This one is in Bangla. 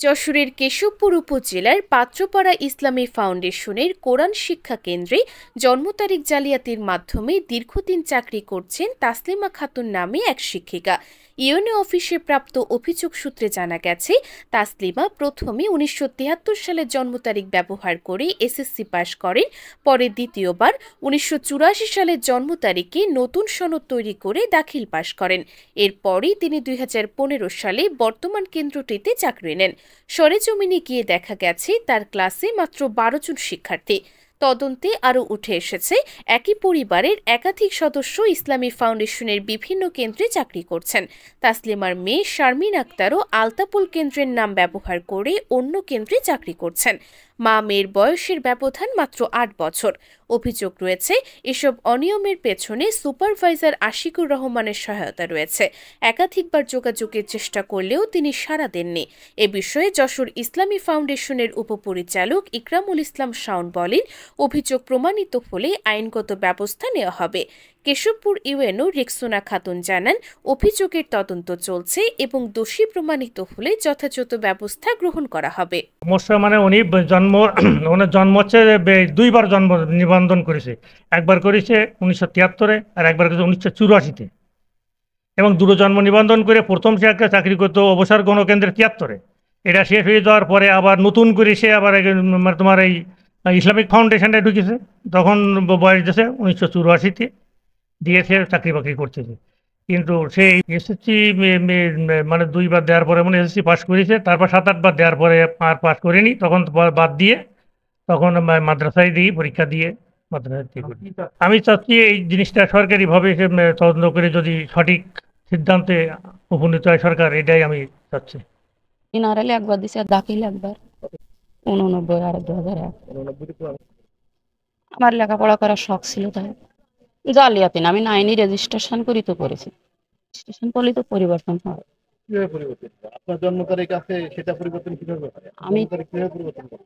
যশোরের কেশবপুর উপজেলার পাত্রপাড়া ইসলামী ফাউন্ডেশনের কোরআন শিক্ষা কেন্দ্রে জন্ম তারিখ জালিয়াতির মাধ্যমে দীর্ঘদিন চাকরি করছেন তাসলিমা খাতুন নামে এক শিক্ষিকা। ইউএনও অফিসে প্রাপ্ত অভিযোগ সূত্রে জানা গেছে, তাসলিমা প্রথমে ১৯৭৩ সালের জন্ম তারিখ ব্যবহার করে এসএসসি পাশ করেন। পরে দ্বিতীয়বার ১৯৮৪ সালের জন্ম তারিখে নতুন সনদ তৈরি করে দাখিল পাশ করেন। এরপরই তিনি ২০১৫ সালে বর্তমান কেন্দ্রটিতে চাকরি নেন। সরেজমিনে গিয়ে দেখা গেছে তার ক্লাসে মাত্র ১২ জন শিক্ষার্থী। তদন্তে আরও উঠে এসেছে, একই পরিবারের একাধিক সদস্য ইসলামী ফাউন্ডেশনের বিভিন্ন কেন্দ্রে চাকরি করছেন। তাসলিমার মেয়ে শারমিন আক্তারও আলতাপুল কেন্দ্রের নাম ব্যবহার করে অন্য কেন্দ্রে চাকরি করছেন। মা মেয়ের বয়সের ব্যবধান মাত্র ৮ বছর। অভিযোগ রয়েছে, এসব অনিয়মের পেছনে সুপারভাইজার আশিকুর রহমানের সহায়তা রয়েছে। একাধিকবার যোগাযোগের চেষ্টা করলেও তিনি সাড়া দেননি। এ বিষয়ে যশোর ইসলামী ফাউন্ডেশনের উপপরিচালক ইকরামুল ইসলাম শাওন বলেন, অভিযোগ প্রমাণিত হলে আইনগত ব্যবস্থা নেওয়া হবে। কেশবপুর ইউএনও রেক্সোনা খাতুন জানান, অভিযোগের তদন্ত চলছে এবং দোষী প্রমাণিত হলে যথাযথ ব্যবস্থা গ্রহণ করা হবে। মানে উনি ওনার জন্ম হচ্ছে দুইবার জন্ম নিবন্ধন করেছে। একবার করেছে ১৯৭৩-এ আর একবার করেছে ১৯৮৪-তে, এবং দুটো জন্ম নিবন্ধন করে প্রথম সে একটা চাকরি করতো অবসর গণকেন্দ্রে ৭৩-এ। এটা শেষ হয়ে যাওয়ার পরে আবার নতুন করে সে আবার তোমার এই ইসলামিক ফাউন্ডেশনে ঢুকেছে। তখন বয়স দিয়েছে ১৯৮৪-তে, দিয়ে সে চাকরি বাকরি করতেছে। কিন্তু সেই এসএসসি মানে দুইবার দেওয়ার পরে মানে এসএসসি পাস করেছে, তারপর ৭-৮ বার দেওয়ার পরে আর পাস করেনি, তখন বাদ দিয়ে তখন মাদ্রাসায় দিই, পরীক্ষা দিয়ে মাদ্রাসায় দিয়ে করি। আমি চাচ্ছি এই জিনিসটা সরকারিভাবে তদন্ত করে যদি সঠিক সিদ্ধান্তে উপনীত হয় সরকার, এটাই আমি চাচ্ছি। ইনারালে একবার দিছে, দাখিল একবার ৮৯ আর ২০০১। আমার লেখাপড়া করার শখ ছিল, তাই জালিয়াতি না, আমি 9 রেজিস্ট্রেশন করি তো করেছি। রেজিস্ট্রেশন করলে তো পরিবর্তন হয়। কিভাবে পরিবর্তন? আপনার জন্ম তারিখ আছে, সেটা পরিবর্তন কিভাবে হয়? আমি জন্ম তারিখ কিভাবে পরিবর্তন করে?